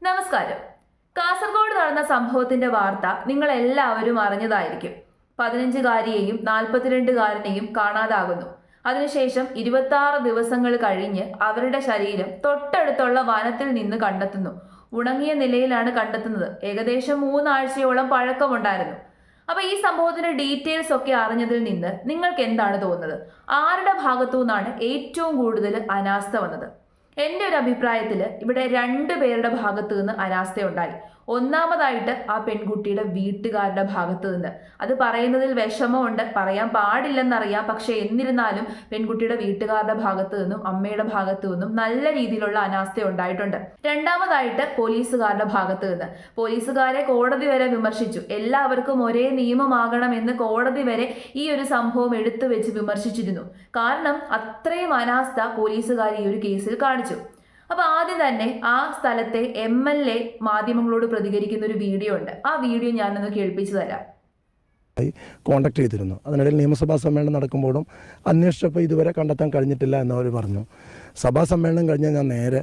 നമസ്കാരം. കാസർഗോഡ് നടന്ന സംഭവത്തിന്റെ വാർത്ത നിങ്ങൾ എല്ലാവരും അറിഞ്ഞതായിരിക്കും. 15-കാരിയെയും 42-കാരനെയും കാണാതാകുന്നു. അതിനുശേഷം 26 ദിവസങ്ങൾ കഴിഞ്ഞ് അവരുടെ ശരീരം തൊട്ടടുത്തുള്ള വനത്തിൽ നിന്ന് കണ്ടെത്തുന്നു. ഉണങ്ങിയ നിലയിലാണ് കണ്ടെത്തുന്നത്. ഏകദേശം 3 ആഴ്ചയോളം പഴക്കമുണ്ടായിരുന്നു. അപ്പൊ ഈ സംഭവത്തിന്റെ ഡീറ്റെയിൽസ് ഒക്കെ അറിഞ്ഞതിൽ നിന്ന് നിങ്ങൾക്ക് എന്താണ് തോന്നുന്നത്? ആരുടെ ഭാഗത്തു നിന്നാണ് ഏറ്റവും കൂടുതൽ അനാസ്ഥ വന്നത്? എൻ്റെ ഒരു അഭിപ്രായത്തിൽ ഇവിടെ 2 പേരുടെ ഭാഗത്ത് നിന്ന് അനാസ്ഥയുണ്ടായി. ഒന്നാമതായിട്ട് ആ പെൺകുട്ടിയുടെ വീട്ടുകാരുടെ ഭാഗത്ത് നിന്ന്. അത് പറയുന്നതിൽ വിഷമമുണ്ട്, പറയാൻ പാടില്ലെന്നറിയാം. പക്ഷെ എന്നിരുന്നാലും പെൺകുട്ടിയുടെ വീട്ടുകാരുടെ ഭാഗത്ത് നിന്നും അമ്മയുടെ ഭാഗത്തു നിന്നും നല്ല രീതിയിലുള്ള അനാസ്ഥ ഉണ്ടായിട്ടുണ്ട്. രണ്ടാമതായിട്ട് പോലീസുകാരുടെ ഭാഗത്ത് നിന്ന്. പോലീസുകാരെ കോടതി വരെ വിമർശിച്ചു. എല്ലാവർക്കും ഒരേ നിയമമാകണം എന്ന് കോടതി വരെ ഈ ഒരു സംഭവം എടുത്തു വെച്ച് വിമർശിച്ചിരുന്നു. കാരണം അത്രയും അനാസ്ഥ പോലീസുകാർ ഈ ഒരു കേസിൽ കാണിച്ചു. അപ്പൊ ആദ്യം തന്നെ ആ സ്ഥലത്തെ MLA മാധ്യമങ്ങളോട് പ്രതികരിക്കുന്ന ഒരു വീഡിയോ ഉണ്ട്. ആ വീഡിയോ ഞാനൊന്ന് കേൾപ്പിച്ചു തരാം. കോണ്ടാക്ട് ചെയ്തിരുന്നു. അതിനിടയിൽ നിയമസഭാ സമ്മേളനം നടക്കുമ്പോഴും അന്വേഷിച്ചപ്പോൾ ഇതുവരെ കണ്ടെത്താൻ കഴിഞ്ഞിട്ടില്ല എന്നവർ പറഞ്ഞു. സഭാ സമ്മേളനം കഴിഞ്ഞാൽ ഞാൻ നേരെ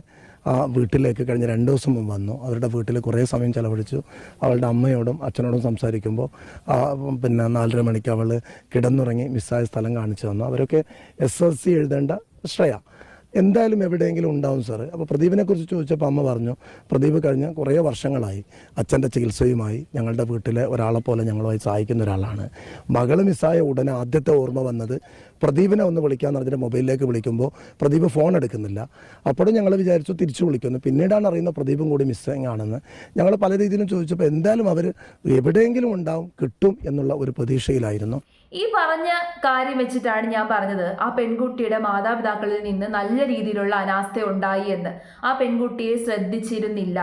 ആ വീട്ടിലേക്ക് കഴിഞ്ഞ 2 ദിവസം മുമ്പ് വന്നു. അവരുടെ വീട്ടിൽ കുറേ സമയം ചെലവഴിച്ചു. അവളുടെ അമ്മയോടും അച്ഛനോടും സംസാരിക്കുമ്പോൾ 4:30 മണിക്ക് അവൾ കിടന്നുറങ്ങി മിസ്സായ സ്ഥലം കാണിച്ചു തന്നു. അവരൊക്കെ SSLC എഴുതേണ്ട ശ്രേയ എന്തായാലും എവിടെയെങ്കിലും ഉണ്ടാവും സാറ്. അപ്പോൾ പ്രദീപിനെ കുറിച്ച് ചോദിച്ചപ്പോൾ അമ്മ പറഞ്ഞു, പ്രദീപ് കഴിഞ്ഞ കുറേ വർഷങ്ങളായി അച്ഛൻ്റെ ചികിത്സയുമായി ഞങ്ങളുടെ വീട്ടിലെ ഒരാളെപ്പോലെ ഞങ്ങളുമായി സഹായിക്കുന്ന ഒരാളാണ്. മകൾ മിസ്സായ ഉടനെ ആദ്യത്തെ ഓർമ്മ വന്നത് പ്രദീപിനെ ഒന്ന് വിളിക്കാമെന്ന് പറഞ്ഞിട്ട് മൊബൈലിലേക്ക് വിളിക്കുമ്പോൾ പ്രദീപ് ഫോൺ എടുക്കുന്നില്ല. അപ്പോഴും ഞങ്ങൾ വിചാരിച്ചു തിരിച്ചു വിളിക്കുന്നു. പിന്നീടാണ് അറിയുന്ന പ്രദീപും കൂടി മിസ്സിങ് ആണെന്ന്. ഞങ്ങൾ പല രീതിയിലും ചോദിച്ചപ്പോൾ എന്തായാലും അവർ എവിടെയെങ്കിലും ഉണ്ടാവും, കിട്ടും എന്നുള്ള ഒരു പ്രതീക്ഷയിലായിരുന്നു. ഈ പറഞ്ഞ കാര്യം വെച്ചിട്ടാണ് ഞാൻ പറഞ്ഞത് ആ പെൺകുട്ടിയുടെ മാതാപിതാക്കളിൽ നിന്ന് നല്ല രീതിയിലുള്ള അനാസ്ഥ ഉണ്ടായി എന്ന്. ആ പെൺകുട്ടിയെ ശ്രദ്ധിച്ചിരുന്നില്ല.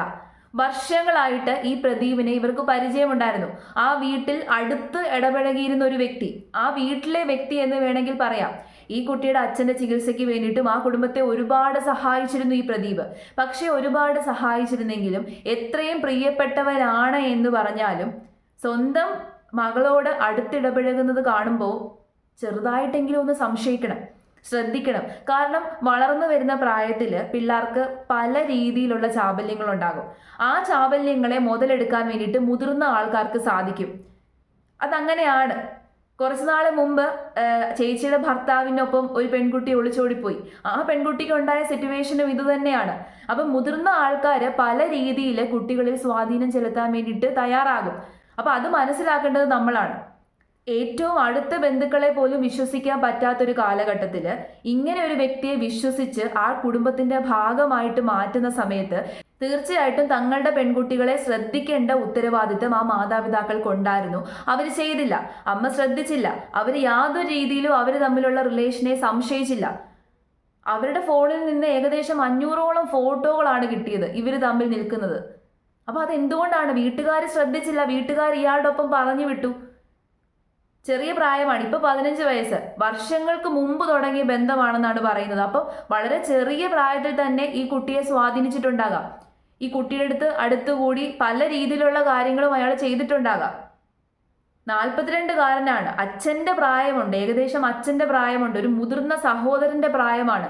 വർഷങ്ങളായിട്ട് ഈ പ്രദീപിനെ ഇവർക്ക് പരിചയമുണ്ടായിരുന്നു. ആ വീട്ടിൽ അടുത്ത് ഇടപഴകിയിരുന്ന ഒരു വ്യക്തി, ആ വീട്ടിലെ വ്യക്തി എന്ന് വേണമെങ്കിൽ പറയാം. ഈ കുട്ടിയുടെ അച്ഛൻ്റെ ചികിത്സയ്ക്ക് വേണ്ടിയിട്ടും ആ കുടുംബത്തെ ഒരുപാട് സഹായിച്ചിരുന്നു ഈ പ്രദീപ്. പക്ഷെ ഒരുപാട് സഹായിച്ചിരുന്നെങ്കിലും എത്രയും പ്രിയപ്പെട്ടവരാണ് എന്ന് പറഞ്ഞാലും സ്വന്തം മകളോട് അടുത്തിടപഴകുന്നത് കാണുമ്പോൾ ചെറുതായിട്ടെങ്കിലും ഒന്ന് സംശയിക്കണം, ശ്രദ്ധിക്കണം. കാരണം വളർന്നു വരുന്ന പ്രായത്തിൽ പിള്ളേർക്ക് പല രീതിയിലുള്ള ചാബല്യങ്ങളുണ്ടാകും. ആ ചാബല്യങ്ങളെ മുതലെടുക്കാൻ വേണ്ടിയിട്ട് മുതിർന്ന ആൾക്കാർക്ക് സാധിക്കും. അതങ്ങനെയാണ്. കുറച്ച് നാൾ മുമ്പ് ചേച്ചിയുടെ ഭർത്താവിനൊപ്പം ഒരു പെൺകുട്ടി ഒളിച്ചോടിപ്പോയി. ആ പെൺകുട്ടിക്ക് ഉണ്ടായ സിറ്റുവേഷനും ഇത് തന്നെയാണ്. അപ്പം മുതിർന്ന ആൾക്കാർ പല രീതിയിൽ കുട്ടികളിൽ സ്വാധീനം ചെലുത്താൻ വേണ്ടിയിട്ട് തയ്യാറാകും. അപ്പം അത് മനസ്സിലാക്കേണ്ടത് നമ്മളാണ്. ഏറ്റവും അടുത്ത ബന്ധുക്കളെ പോലും വിശ്വസിക്കാൻ പറ്റാത്തൊരു കാലഘട്ടത്തിൽ ഇങ്ങനെ ഒരു വ്യക്തിയെ വിശ്വസിച്ച് ആ കുടുംബത്തിന്റെ ഭാഗമായിട്ട് മാറ്റുന്ന സമയത്ത് തീർച്ചയായിട്ടും തങ്ങളുടെ പെൺകുട്ടികളെ ശ്രദ്ധിക്കേണ്ട ഉത്തരവാദിത്തം ആ മാതാപിതാക്കൾക്കുണ്ടായിരുന്നു. അവർ ചെയ്തില്ല. അമ്മ ശ്രദ്ധിച്ചില്ല. അവർ യാതൊരു രീതിയിലും അവർ തമ്മിലുള്ള റിലേഷനെ സംശയിച്ചില്ല. അവരുടെ ഫോണിൽ നിന്ന് ഏകദേശം 500ഓളം ഫോട്ടോകളാണ് കിട്ടിയത് ഇവർ തമ്മിൽ നിൽക്കുന്നത്. അപ്പോൾ അതെന്തുകൊണ്ടാണ്? വീട്ടുകാർ ശ്രദ്ധിച്ചില്ല. വീട്ടുകാർ ഇയാളുടെ ഒപ്പം പറഞ്ഞു വിട്ടു. ചെറിയ പ്രായമാണ്, ഇപ്പൊ 15 വയസ്സ്. വർഷങ്ങൾക്ക് മുമ്പ് തുടങ്ങിയ ബന്ധമാണെന്നാണ് പറയുന്നത്. അപ്പം വളരെ ചെറിയ പ്രായത്തിൽ തന്നെ ഈ കുട്ടിയെ സ്വാധീനിച്ചിട്ടുണ്ടാകാം. ഈ കുട്ടിയുടെ അടുത്തുകൂടി പല രീതിയിലുള്ള കാര്യങ്ങളും അയാൾ ചെയ്തിട്ടുണ്ടാകാം. 42-കാരനാണ്. അച്ഛൻ്റെ പ്രായമുണ്ട്, ഏകദേശം അച്ഛൻ്റെ പ്രായമുണ്ട്, ഒരു മുതിർന്ന സഹോദരന്റെ പ്രായമാണ്.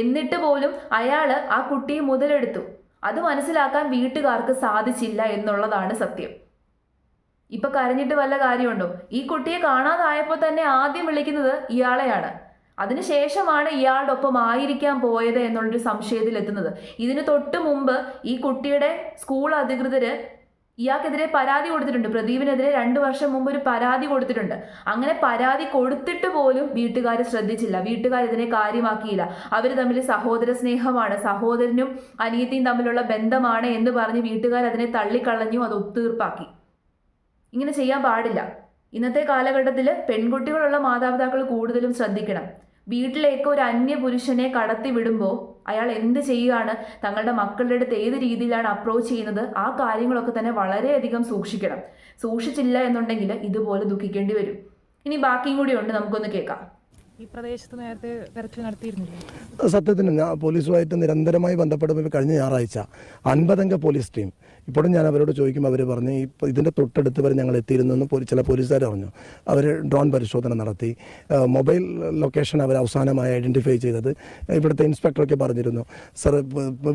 എന്നിട്ട് പോലും അയാൾ ആ കുട്ടിയെ മുതലെടുത്തു. അത് മനസ്സിലാക്കാൻ വീട്ടുകാർക്ക് സാധിച്ചില്ല എന്നുള്ളതാണ് സത്യം. ഇപ്പൊ കരഞ്ഞിട്ട് വല്ല കാര്യമുണ്ടോ? ഈ കുട്ടിയെ കാണാതായപ്പോൾ തന്നെ ആദ്യം വിളിക്കുന്നത് ഇയാളെയാണ്. അതിനുശേഷമാണ് ഇയാളുടെ ഒപ്പം ആയിരിക്കാൻ പോയത് എന്നുള്ളൊരു സംശയത്തിൽ എത്തുന്നത്. ഇതിന് തൊട്ട് മുമ്പ് ഈ കുട്ടിയുടെ സ്കൂൾ അധികൃതര് ഇയാൾക്കെതിരെ പരാതി കൊടുത്തിട്ടുണ്ട്. പ്രദീപിനെതിരെ 2 വർഷം മുമ്പ് ഒരു പരാതി കൊടുത്തിട്ടുണ്ട്. അങ്ങനെ പരാതി കൊടുത്തിട്ട് പോലും വീട്ടുകാർ ശ്രദ്ധിച്ചില്ല. വീട്ടുകാർ ഇതിനെ കാര്യമാക്കിയില്ല. അവർ തമ്മിൽ സഹോദര സ്നേഹമാണ്, സഹോദരനും അനിയത്തിയും തമ്മിലുള്ള ബന്ധമാണ് എന്ന് പറഞ്ഞ് വീട്ടുകാർ അതിനെ തള്ളിക്കളഞ്ഞു. അത് ഒത്തുതീർപ്പാക്കി. ഇങ്ങനെ ചെയ്യാൻ പാടില്ല. ഇന്നത്തെ കാലഘട്ടത്തിൽ പെൺകുട്ടികളുള്ള മാതാപിതാക്കൾ കൂടുതലും ശ്രദ്ധിക്കണം. വീട്ടിലേക്ക് ഒരു അന്യ പുരുഷനെ കടത്തി വിടുമ്പോൾ അയാൾ എന്ത് ചെയ്യുകയാണ്, തങ്ങളുടെ മക്കളുടെ അടുത്ത് ഏത് രീതിയിലാണ് അപ്രോച്ച് ചെയ്യുന്നത്, ആ കാര്യങ്ങളൊക്കെ തന്നെ വളരെയധികം സൂക്ഷിക്കണം. സൂക്ഷിച്ചില്ല എന്നുണ്ടെങ്കിൽ ഇതുപോലെ ദുഃഖിക്കേണ്ടി വരും. ഇനി ബാക്കിയും കൂടി ഉണ്ട്, നമുക്കൊന്ന് കേൾക്കാം. ഈ പ്രദേശത്ത് നേരത്തെ തെരച്ചിൽ നടത്തിയിരുന്നില്ല? സത്യത്തിന് ഞാൻ പോലീസുമായിട്ട് നിരന്തരമായി ബന്ധപ്പെടുമ്പോൾ കഴിഞ്ഞ ഞായറാഴ്ച 50 അംഗ പോലീസ് ടീം ഇപ്പോഴും ഞാൻ അവരോട് ചോദിക്കുമ്പോൾ അവർ പറഞ്ഞു ഇപ്പോൾ ഇതിൻ്റെ തൊട്ടടുത്ത് വരെ ഞങ്ങൾ എത്തിയിരുന്നു എന്ന് ചില പോലീസുകാർ പറഞ്ഞു. അവർ ഡ്രോൺ പരിശോധന നടത്തി. മൊബൈൽ ലൊക്കേഷൻ അവർ അവസാനമായി ഐഡൻറ്റിഫൈ ചെയ്തത് ഇവിടുത്തെ ഇൻസ്പെക്ടറൊക്കെ പറഞ്ഞിരുന്നു. സർ,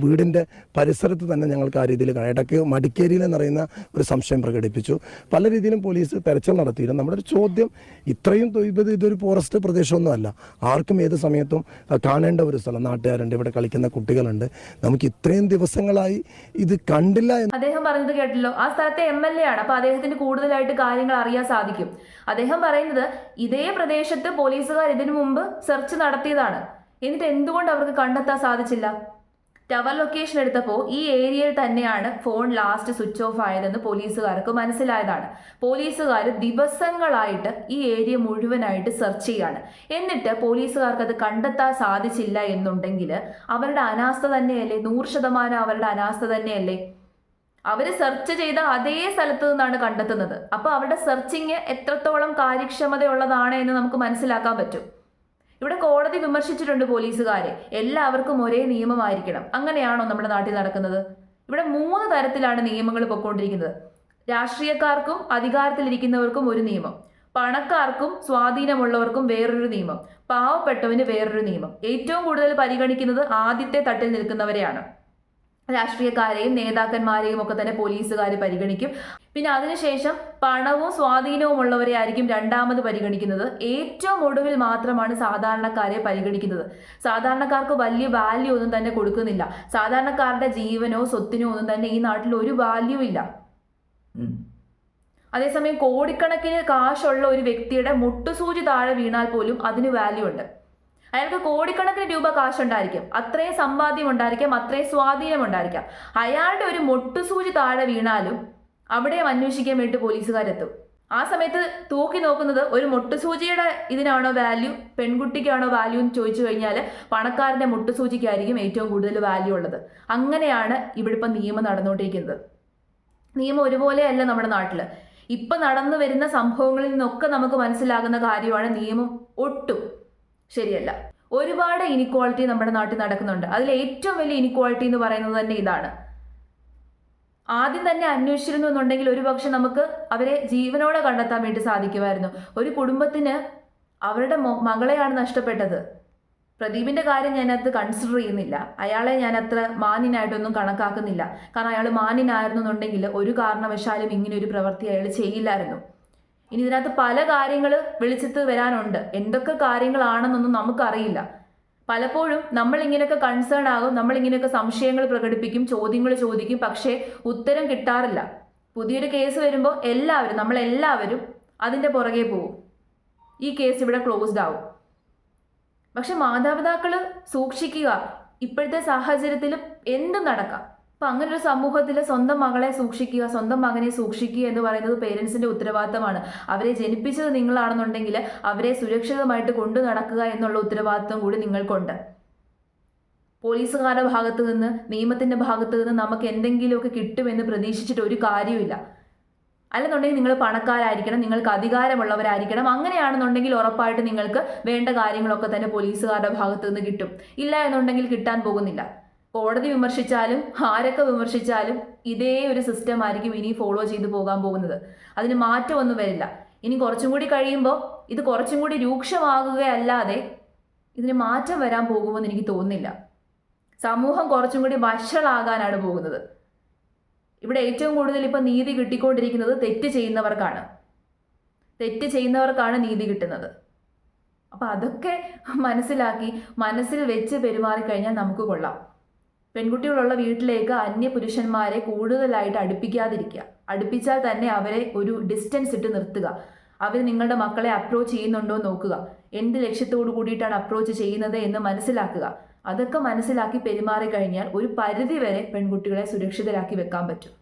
വീടിൻ്റെ പരിസരത്ത് തന്നെ ഞങ്ങൾക്ക് ആ രീതിയിൽ ഇടയ്ക്ക് മടിക്കേരിയിൽ എന്നറിയുന്ന ഒരു സംശയം പ്രകടിപ്പിച്ചു. പല രീതിയിലും പോലീസ് തെരച്ചിൽ നടത്തിയിരുന്നു. നമ്മുടെ ഒരു ചോദ്യം, ഇത്രയും ഇതൊരു ഫോറസ്റ്റ് പ്രദേശമൊന്നുമല്ല, ആർക്കും ഏത് സമയത്തും കാണേണ്ട ഒരു സ്ഥലം. നാട്ടുകാരുണ്ട്, ഇവിടെ കളിക്കുന്ന കുട്ടികളുണ്ട്. നമുക്ക് ഇത്രയും ദിവസങ്ങളായി ഇത് കണ്ടില്ല എന്ന് അദ്ദേഹം പറഞ്ഞത് കേട്ടല്ലോ. ആ സ്ഥലത്തെ MLA ആണ്. അപ്പൊ അദ്ദേഹത്തിന് കൂടുതലായിട്ട് കാര്യങ്ങൾ അറിയാൻ സാധിക്കും. അദ്ദേഹം പറയുന്നത് ഇതേ പ്രദേശത്ത് പോലീസുകാർ ഇതിനു മുമ്പ് സെർച്ച് നടത്തിയതാണ്. എന്നിട്ട് എന്തുകൊണ്ട് അവർക്ക് കണ്ടെത്താൻ സാധിച്ചില്ല? ടവർ ലൊക്കേഷൻ എടുത്തപ്പോൾ ഈ ഏരിയയിൽ തന്നെയാണ് ഫോൺ ലാസ്റ്റ് സ്വിച്ച് ഓഫ് ആയതെന്ന് പോലീസുകാർക്ക് മനസ്സിലായതാണ്. പോലീസുകാർ ദിവസങ്ങളായിട്ട് ഈ ഏരിയ മുഴുവനായിട്ട് സെർച്ച് ചെയ്യാണ്. എന്നിട്ട് പോലീസുകാർക്ക് അത് കണ്ടെത്താൻ സാധിച്ചില്ല എന്നുണ്ടെങ്കിൽ അവരുടെ അനാസ്ഥ തന്നെയല്ലേ? 100% അവരുടെ അനാസ്ഥ തന്നെയല്ലേ? അവർ സെർച്ച് ചെയ്ത അതേ സ്ഥലത്ത് നിന്നാണ് കണ്ടെത്തുന്നത്. അപ്പോൾ അവരുടെ സെർച്ചിങ് എത്രത്തോളം കാര്യക്ഷമതയുള്ളതാണ് എന്ന് നമുക്ക് മനസ്സിലാക്കാൻ പറ്റും. ഇവിടെ കോടതി വിമർശിച്ചിട്ടുണ്ട് പോലീസുകാരെ. എല്ലാവർക്കും ഒരേ നിയമമായിരിക്കണം. അങ്ങനെയാണോ നമ്മുടെ നാട്ടിൽ നടക്കുന്നത്? ഇവിടെ 3 തരത്തിലാണ് നിയമങ്ങൾ പൊയ്ക്കൊണ്ടിരിക്കുന്നത്. രാഷ്ട്രീയക്കാർക്കും അധികാരത്തിലിരിക്കുന്നവർക്കും ഒരു നിയമം, പണക്കാർക്കും സ്വാധീനമുള്ളവർക്കും വേറൊരു നിയമം, പാവപ്പെട്ടവന് വേറൊരു നിയമം. ഏറ്റവും കൂടുതൽ പരിഗണിക്കുന്നത് ആദ്യത്തെ തട്ടിൽ നിൽക്കുന്നവരെയാണ്. രാഷ്ട്രീയക്കാരെയും നേതാക്കന്മാരെയും ഒക്കെ തന്നെ പോലീസുകാർ പരിഗണിക്കും. പിന്നെ അതിനുശേഷം പണവും സ്വാധീനവും ഉള്ളവരെ ആയിരിക്കും രണ്ടാമത് പരിഗണിക്കുന്നത്. ഏറ്റവും ഒടുവിൽ മാത്രമാണ് സാധാരണക്കാരെ പരിഗണിക്കുന്നത്. സാധാരണക്കാർക്ക് വലിയ വാല്യൂ ഒന്നും തന്നെ കൊടുക്കുന്നില്ല. സാധാരണക്കാരുടെ ജീവനോ സ്വത്തിനോ ഒന്നും തന്നെ ഈ നാട്ടിൽ ഒരു വാല്യൂ ഇല്ല. അതേസമയം കോടിക്കണക്കിന് കാശുള്ള ഒരു വ്യക്തിയുടെ മുട്ടുസൂചി താഴെ വീണാൽ പോലും അതിന് വാല്യൂ ഉണ്ട്. അയാൾക്ക് കോടിക്കണക്കിന് രൂപ കാശുണ്ടായിരിക്കും, അത്രയും സമ്പാദ്യം ഉണ്ടായിരിക്കാം, അത്രയും സ്വാധീനം ഉണ്ടായിരിക്കാം. അയാളുടെ ഒരു മുട്ടുസൂചി താഴെ വീണാലും അവിടെയും അന്വേഷിക്കാൻ വേണ്ടി പോലീസുകാരെത്തും. ആ സമയത്ത് തൂക്കി നോക്കുന്നത് ഒരു മുട്ടുസൂചിയുടെ ഇതിനാണോ വാല്യൂ, പെൺകുട്ടിക്കാണോ വാല്യൂ എന്ന് ചോദിച്ചു കഴിഞ്ഞാൽ പണക്കാരൻ്റെ മുട്ടുസൂചിക്കായിരിക്കും ഏറ്റവും കൂടുതൽ വാല്യൂ ഉള്ളത്. അങ്ങനെയാണ് ഇവിടെ ഇപ്പം നിയമം നടന്നുകൊണ്ടിരിക്കുന്നത്. നിയമം ഒരുപോലെയല്ല നമ്മുടെ നാട്ടിൽ. ഇപ്പം നടന്നു വരുന്ന സംഭവങ്ങളിൽ നിന്നൊക്കെ നമുക്ക് മനസ്സിലാകുന്ന കാര്യമാണ് നിയമം ഒട്ടും ശരിയല്ല. ഒരുപാട് ഇനിക്വാളിറ്റി നമ്മുടെ നാട്ടിൽ നടക്കുന്നുണ്ട്. അതിൽ ഏറ്റവും വലിയ ഇനിക്വാളിറ്റി എന്ന് പറയുന്നത് തന്നെ ഇതാണ്. ആദ്യം തന്നെ അന്വേഷിച്ചിരുന്നു എന്നുണ്ടെങ്കിൽ ഒരുപക്ഷെ നമുക്ക് അവരെ ജീവനോടെ കണ്ടെത്താൻ വേണ്ടി സാധിക്കുമായിരുന്നു. ഒരു കുടുംബത്തിന് അവരുടെ മകളെയാണ് നഷ്ടപ്പെട്ടത്. പ്രദീപിന്റെ കാര്യം ഞാനത് കൺസിഡർ ചെയ്യുന്നില്ല. അയാളെ ഞാൻ അത്ര മാന്യനായിട്ടൊന്നും കണക്കാക്കുന്നില്ല. കാരണം അയാൾ മാന്യനായിരുന്നു എന്നുണ്ടെങ്കിൽ ഒരു കാരണവശാലും ഇങ്ങനെ ഒരു പ്രവൃത്തി അയാൾ ചെയ്യില്ലായിരുന്നു. ഇനി ഇതിനകത്ത് പല കാര്യങ്ങൾ വെളിച്ചത്ത് വരാനുണ്ട്. എന്തൊക്കെ കാര്യങ്ങളാണെന്നൊന്നും നമുക്കറിയില്ല. പലപ്പോഴും നമ്മളിങ്ങനെയൊക്കെ കൺസേൺ ആകും, നമ്മളിങ്ങനെയൊക്കെ സംശയങ്ങൾ പ്രകടിപ്പിക്കും, ചോദ്യങ്ങൾ ചോദിക്കും, പക്ഷേ ഉത്തരം കിട്ടാറില്ല. പുതിയൊരു കേസ് വരുമ്പോൾ നമ്മളെല്ലാവരും അതിൻ്റെ പുറകെ പോവും. ഈ കേസ് ഇവിടെ ക്ലോസ്ഡ് ആവും. പക്ഷെ മാതാപിതാക്കൾ സൂക്ഷിക്കുക. ഇപ്പോഴത്തെ സാഹചര്യത്തിൽ എന്തും നടക്കാം. അപ്പം അങ്ങനെ ഒരു സമൂഹത്തിൽ സ്വന്തം മകളെ സൂക്ഷിക്കുക, സ്വന്തം മകനെ സൂക്ഷിക്കുക എന്ന് പറയുന്നത് പേരൻസിൻ്റെ ഉത്തരവാദിത്തമാണ്. അവരെ ജനിപ്പിച്ചത് നിങ്ങളാണെന്നുണ്ടെങ്കിൽ അവരെ സുരക്ഷിതമായിട്ട് കൊണ്ടു നടക്കുക എന്നുള്ള ഉത്തരവാദിത്തം കൂടി നിങ്ങൾക്കുണ്ട്. പോലീസുകാരുടെ ഭാഗത്ത് നിന്ന്, നിയമത്തിൻ്റെ ഭാഗത്ത് നിന്ന് നമുക്ക് എന്തെങ്കിലുമൊക്കെ കിട്ടുമെന്ന് പ്രതീക്ഷിച്ചിട്ട് ഒരു കാര്യമില്ല. അല്ലെന്നുണ്ടെങ്കിൽ നിങ്ങൾ പണക്കാരായിരിക്കണം, നിങ്ങൾക്ക് അധികാരമുള്ളവരായിരിക്കണം. അങ്ങനെയാണെന്നുണ്ടെങ്കിൽ ഉറപ്പായിട്ട് നിങ്ങൾക്ക് വേണ്ട കാര്യങ്ങളൊക്കെ തന്നെ പോലീസുകാരുടെ ഭാഗത്ത് നിന്ന് കിട്ടും. ഇല്ല എന്നുണ്ടെങ്കിൽ കിട്ടാൻ പോകുന്നില്ല. കോടതി വിമർശിച്ചാലും ആരൊക്കെ വിമർശിച്ചാലും ഇതേ ഒരു സിസ്റ്റം ആയിരിക്കും ഇനി ഫോളോ ചെയ്തു പോകാൻ പോകുന്നത്. അതിന് മാറ്റമൊന്നും വരില്ല. ഇനി കുറച്ചും കൂടി കഴിയുമ്പോൾ ഇത് കുറച്ചും കൂടി രൂക്ഷമാകുകയല്ലാതെ ഇതിന് മാറ്റം വരാൻ പോകുമെന്ന് എനിക്ക് തോന്നുന്നില്ല. സമൂഹം കുറച്ചും കൂടി വഷളാകാനാണ് പോകുന്നത്. ഇവിടെ ഏറ്റവും കൂടുതൽ ഇപ്പം നീതി കിട്ടിക്കൊണ്ടിരിക്കുന്നത് തെറ്റ് ചെയ്യുന്നവർക്കാണ് നീതി കിട്ടുന്നത്. അപ്പം അതൊക്കെ മനസ്സിലാക്കി മനസ്സിൽ വെച്ച് പെരുമാറിക്കഴിഞ്ഞാൽ നമുക്ക് കൊള്ളാം. പെൺകുട്ടികളുള്ള വീട്ടിലേക്ക് അന്യപുരുഷന്മാരെ കൂടുതലായിട്ട് അടുപ്പിക്കാതിരിക്കുക. അടുപ്പിച്ചാൽ തന്നെ അവരെ ഒരു ഡിസ്റ്റൻസ് ഇട്ട് നിർത്തുക. അവർ നിങ്ങളുടെ മക്കളെ അപ്രോച്ച് ചെയ്യുന്നുണ്ടോ നോക്കുക. എന്ത് ലക്ഷ്യത്തോടു കൂടിയിട്ടാണ് അപ്രോച്ച് ചെയ്യുന്നത് എന്ന് മനസ്സിലാക്കുക. അതൊക്കെ മനസ്സിലാക്കി പെരുമാറിക്കഴിഞ്ഞാൽ ഒരു പരിധിവരെ പെൺകുട്ടികളെ സുരക്ഷിതരാക്കി വെക്കാൻ പറ്റും.